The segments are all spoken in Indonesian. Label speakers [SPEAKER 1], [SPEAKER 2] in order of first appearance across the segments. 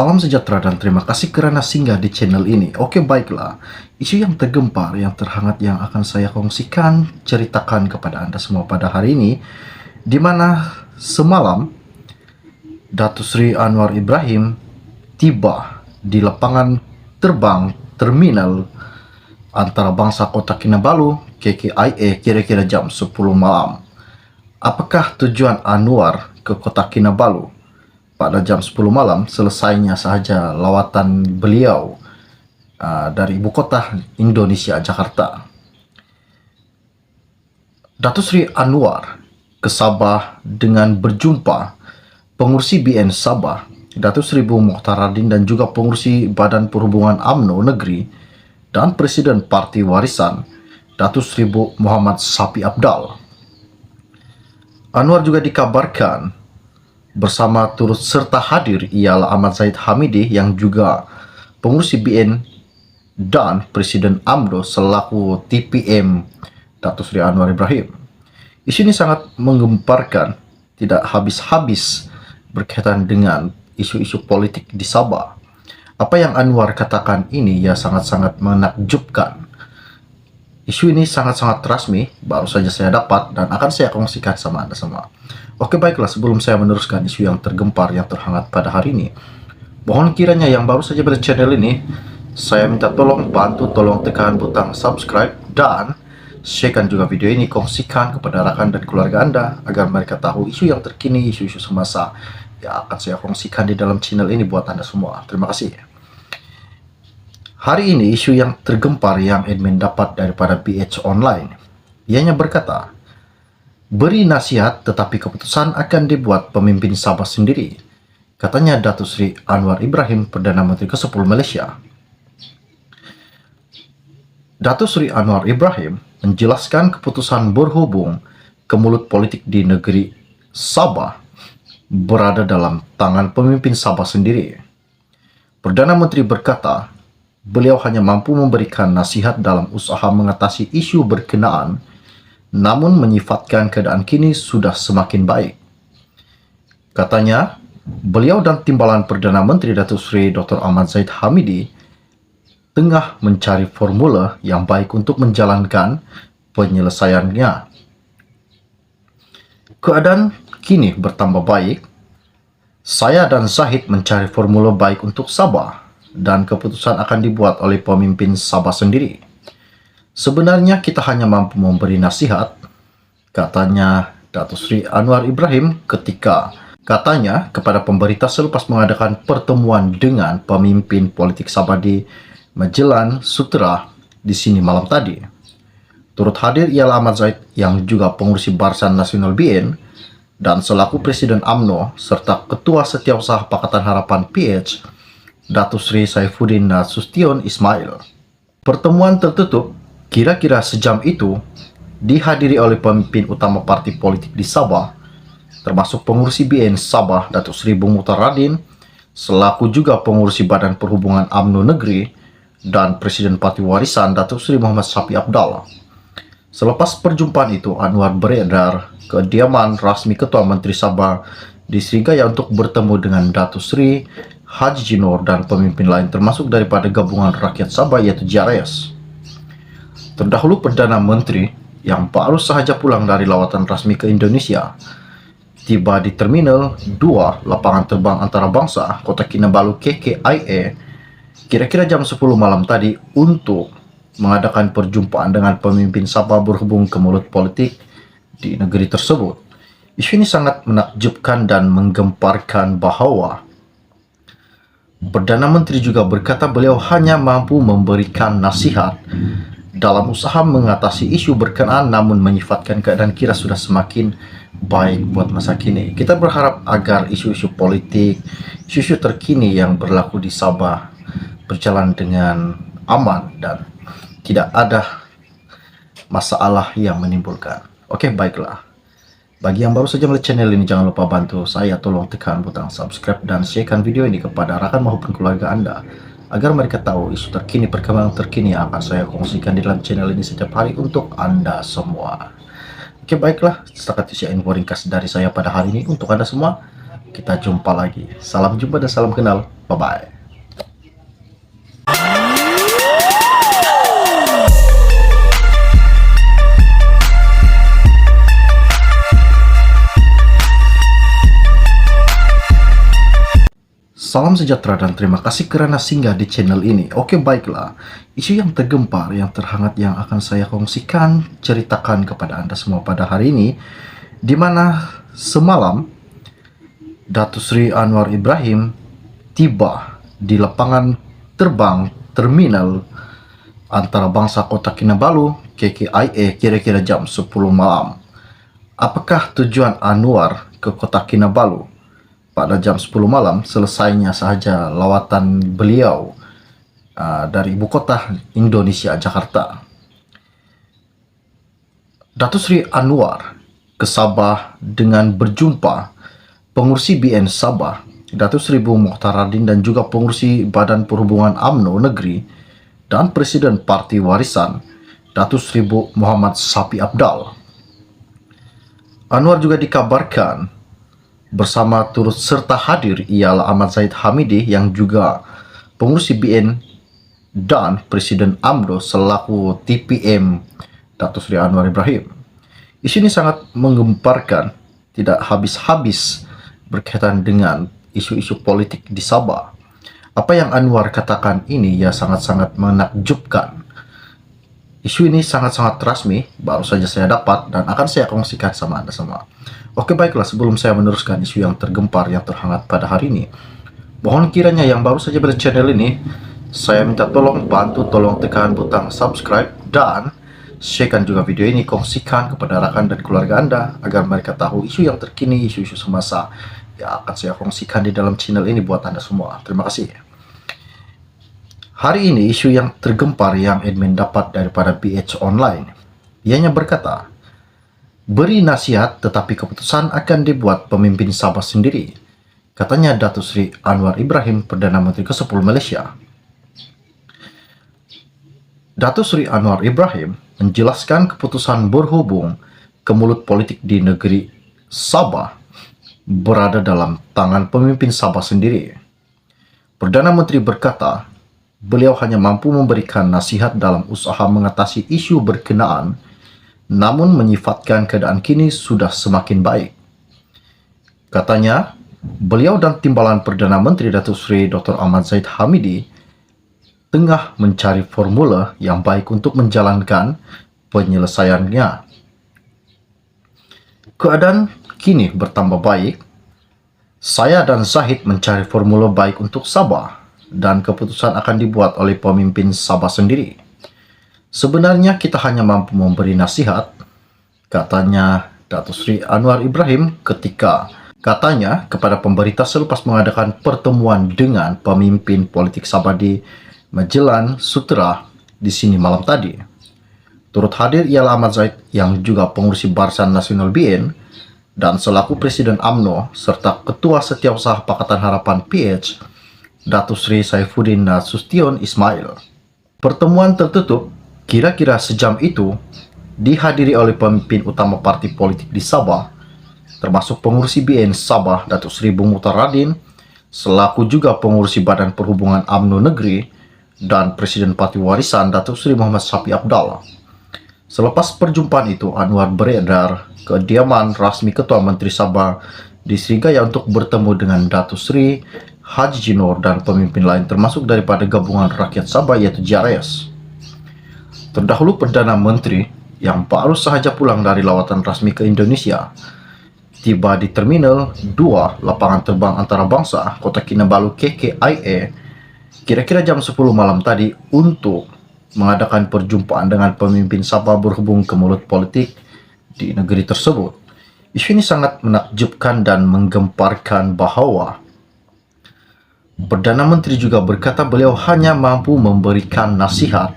[SPEAKER 1] Salam sejahtera dan terima kasih kerana singgah di channel ini. Oke, baiklah. Isu yang tergempar, yang terhangat yang akan saya kongsikan, ceritakan kepada Anda semua pada hari ini, di mana semalam Datuk Seri Anwar Ibrahim tiba di lapangan terbang terminal antarabangsa Kota Kinabalu, KKIA, kira-kira jam 10 malam. Apakah tujuan Anwar ke Kota Kinabalu pada jam 10 malam selesainya sahaja lawatan beliau dari ibu kota Indonesia, Jakarta? Datuk Seri Anwar ke Sabah dengan berjumpa pengurusi BN Sabah, Datuk Seri Bung Mokhtaradin, dan juga pengurusi Badan Perhubungan UMNO Negeri dan Presiden Parti Warisan, Datuk Seri Muhammad Sapi Abdal. Anwar juga dikabarkan bersama turut serta hadir ialah Ahmad Zahid Hamidi yang juga pengurusi BN dan Presiden UMNO selaku TPM Datuk Seri Anwar Ibrahim. Isu ini sangat menggemparkan, tidak habis-habis berkaitan dengan isu-isu politik di Sabah. Apa yang Anwar katakan ini ya sangat-sangat menakjubkan. Isu ini sangat-sangat rasmi, baru saja saya dapat dan akan saya kongsikan sama Anda semua. Oke, baiklah, sebelum saya meneruskan isu yang tergempar, yang terhangat pada hari ini, mohon kiranya yang baru saja pada channel ini, saya minta tolong bantu, tolong tekan butang subscribe dan sharekan juga video ini, kongsikan kepada rakan dan keluarga Anda agar mereka tahu isu yang terkini, isu-isu semasa yang akan saya kongsikan di dalam channel ini buat Anda semua. Terima kasih. Hari ini isu yang tergempar yang admin dapat daripada BH Online, ianya berkata, beri nasihat tetapi keputusan akan dibuat pemimpin Sabah sendiri, katanya Datuk Seri Anwar Ibrahim, Perdana Menteri ke-10 Malaysia. Datuk Seri Anwar Ibrahim menjelaskan keputusan berhubung ke mulut politik di negeri Sabah berada dalam tangan pemimpin Sabah sendiri. Perdana Menteri berkata, beliau hanya mampu memberikan nasihat dalam usaha mengatasi isu berkenaan, namun menyifatkan keadaan kini sudah semakin baik. Katanya, beliau dan timbalan Perdana Menteri Datuk Seri Dr. Ahmad Zahid Hamidi tengah mencari formula yang baik untuk menjalankan penyelesaiannya. Keadaan kini bertambah baik. Saya dan Zahid mencari formula baik untuk Sabah dan keputusan akan dibuat oleh pemimpin Sabah sendiri. Sebenarnya kita hanya mampu memberi nasihat, katanya Datuk Seri Anwar Ibrahim ketika katanya kepada pemberita selepas mengadakan pertemuan dengan pemimpin politik Sabah di Magellan Sutera di sini malam tadi. Turut hadir ialah Ahmad Zahid yang juga pengurusi Barisan Nasional BN dan selaku Presiden UMNO serta Ketua Setiausaha Pakatan Harapan PH, Datuk Seri Saifuddin Nasution Ismail. Pertemuan tertutup kira-kira sejam itu dihadiri oleh pemimpin utama parti politik di Sabah, termasuk pengurusi BN Sabah Datuk Seri Bung Mokhtaradin, selaku juga pengurusi Badan Perhubungan UMNO Negeri dan Presiden Parti Warisan Datuk Seri Muhammad Sapi Abdal. Selepas perjumpaan itu, Anwar beredar ke kediaman rasmi Ketua Menteri Sabah di Srigaya untuk bertemu dengan Datuk Seri Haji Jinor dan pemimpin lain termasuk daripada Gabungan Rakyat Sabah yaitu GRS. Terdahulu Perdana Menteri yang baru sahaja pulang dari lawatan rasmi ke Indonesia tiba di Terminal 2 Lapangan Terbang Antarabangsa Kota Kinabalu KKIA kira-kira jam 10 malam tadi untuk mengadakan perjumpaan dengan pemimpin Sabah berhubung ke mulut politik di negeri tersebut. Isu ini sangat menakjubkan dan menggemparkan bahwa Perdana Menteri juga berkata beliau hanya mampu memberikan nasihat dalam usaha mengatasi isu berkenaan, namun menyifatkan keadaan kira sudah semakin baik buat masa kini. Kita berharap agar isu-isu politik, isu-isu terkini yang berlaku di Sabah berjalan dengan aman dan tidak ada masalah yang menimbulkan. Oke, baiklah. Bagi yang baru saja melihat channel ini, jangan lupa bantu saya, tolong tekan butang subscribe dan sharekan video ini kepada rakan maupun keluarga Anda agar mereka tahu isu terkini, perkembangan terkini yang akan saya kongsikan di dalam channel ini setiap hari untuk Anda semua. Oke, baiklah, setakat usia info ringkas dari saya pada hari ini untuk Anda semua. kita jumpa lagi. Salam jumpa dan salam kenal. Bye-bye. Salam sejahtera dan terima kasih kerana singgah di channel ini. Oke, baiklah. Isu yang tergempar, yang terhangat yang akan saya kongsikan, ceritakan kepada Anda semua pada hari ini, di mana semalam Datuk Seri Anwar Ibrahim tiba di lapangan terbang terminal antarabangsa Kota Kinabalu KKIA kira-kira jam 10 malam. Apakah tujuan Anwar ke Kota Kinabalu pada jam 10 malam selesainya sahaja lawatan beliau dari ibu kota Indonesia, Jakarta? Datuk Seri Anwar ke Sabah dengan berjumpa pengurusi BN Sabah, Datuk Seri Bung Mokhtar Radin, dan juga pengurusi Badan Perhubungan UMNO Negeri dan Presiden Parti Warisan, Datuk Seri Muhammad Sapi Abdal. Anwar juga dikabarkan bersama turut serta hadir ialah Ahmad Zahid Hamidi yang juga pengurusi BN dan Presiden UMNO selaku TPM Datuk Seri Anwar Ibrahim. Isu ini sangat menggemparkan, tidak habis-habis berkaitan dengan isu-isu politik di Sabah. Apa yang Anwar katakan ini ya sangat-sangat menakjubkan. Isu ini sangat-sangat rasmi, baru saja saya dapat dan akan saya kongsikan sama Anda semua. Oke, baiklah, sebelum saya meneruskan isu yang tergempar, yang terhangat pada hari ini, mohon kiranya yang baru saja pada channel ini, saya minta tolong bantu tolong tekan butang subscribe dan sharekan juga video ini, kongsikan kepada rakan dan keluarga Anda agar mereka tahu isu yang terkini, isu-isu semasa yang akan saya kongsikan di dalam channel ini buat Anda semua. Terima kasih. Hari ini isu yang tergempar yang admin dapat daripada BH Online, ianya berkata, beri nasihat tetapi keputusan akan dibuat pemimpin Sabah sendiri, katanya Datuk Seri Anwar Ibrahim, Perdana Menteri ke-10 Malaysia. Datuk Seri Anwar Ibrahim menjelaskan keputusan berhubung ke mulut politik di negeri Sabah berada dalam tangan pemimpin Sabah sendiri. Perdana Menteri berkata, beliau hanya mampu memberikan nasihat dalam usaha mengatasi isu berkenaan, namun menyifatkan keadaan kini sudah semakin baik. Katanya, beliau dan timbalan Perdana Menteri Datuk Seri Dr. Ahmad Zahid Hamidi tengah mencari formula yang baik untuk menjalankan penyelesaiannya. Keadaan kini bertambah baik. Saya dan Zahid mencari formula baik untuk Sabah dan keputusan akan dibuat oleh pemimpin Sabah sendiri. Sebenarnya kita hanya mampu memberi nasihat, katanya Datuk Seri Anwar Ibrahim ketika katanya kepada pemberita selepas mengadakan pertemuan dengan pemimpin politik Sabah di Magellan Sutera di sini malam tadi. Turut hadir ialah Ahmad Zahid yang juga pengurusi Barisan Nasional BN dan selaku Presiden UMNO serta Ketua Setiausaha Pakatan Harapan PH, Datuk Seri Saifuddin Nasution Ismail. Pertemuan tertutup kira-kira sejam itu dihadiri oleh pemimpin utama parti politik di Sabah, termasuk pengurusi BN Sabah Datuk Seri Bung Mokhtar Radin, selaku juga pengurusi Badan Perhubungan UMNO Negeri dan Presiden Parti Warisan Datuk Seri Muhammad Sapi Abdal. Selepas perjumpaan itu, Anwar beredar ke kediaman rasmi Ketua Menteri Sabah di Srigaya untuk bertemu dengan Datuk Seri Haji Jinor dan pemimpin lain termasuk daripada Gabungan Rakyat Sabah yaitu JRS. Terdahulu Perdana Menteri yang baru sahaja pulang dari lawatan rasmi ke Indonesia tiba di Terminal 2 Lapangan Terbang Antarabangsa Kota Kinabalu KKIA kira-kira jam 10 malam tadi untuk mengadakan perjumpaan dengan pemimpin Sabah berhubung ke mulut politik di negeri tersebut. Isu ini sangat menakjubkan dan menggemparkan bahwa Perdana Menteri juga berkata beliau hanya mampu memberikan nasihat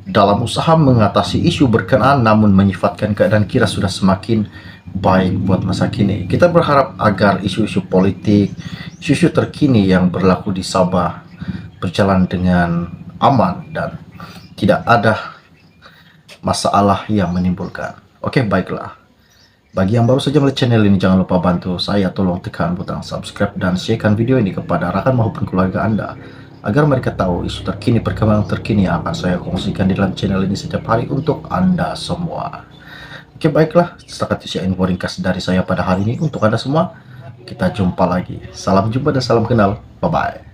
[SPEAKER 1] dalam usaha mengatasi isu berkenaan, namun menyifatkan keadaan kira sudah semakin baik buat masa kini. Kita berharap agar isu-isu politik, isu-isu terkini yang berlaku di Sabah berjalan dengan aman dan tidak ada masalah yang menimbulkan. Oke, baiklah. Bagi yang baru saja melihat channel ini, jangan lupa bantu saya tolong tekan butang subscribe dan sharekan video ini kepada rakan maupun keluarga Anda, agar mereka tahu isu terkini, perkembangan terkini yang akan saya kongsikan di dalam channel ini setiap hari untuk Anda semua. Oke, baiklah, setakat itu info ringkas dari saya pada hari ini untuk Anda semua. Kita jumpa lagi. Salam jumpa dan salam kenal. Bye-bye.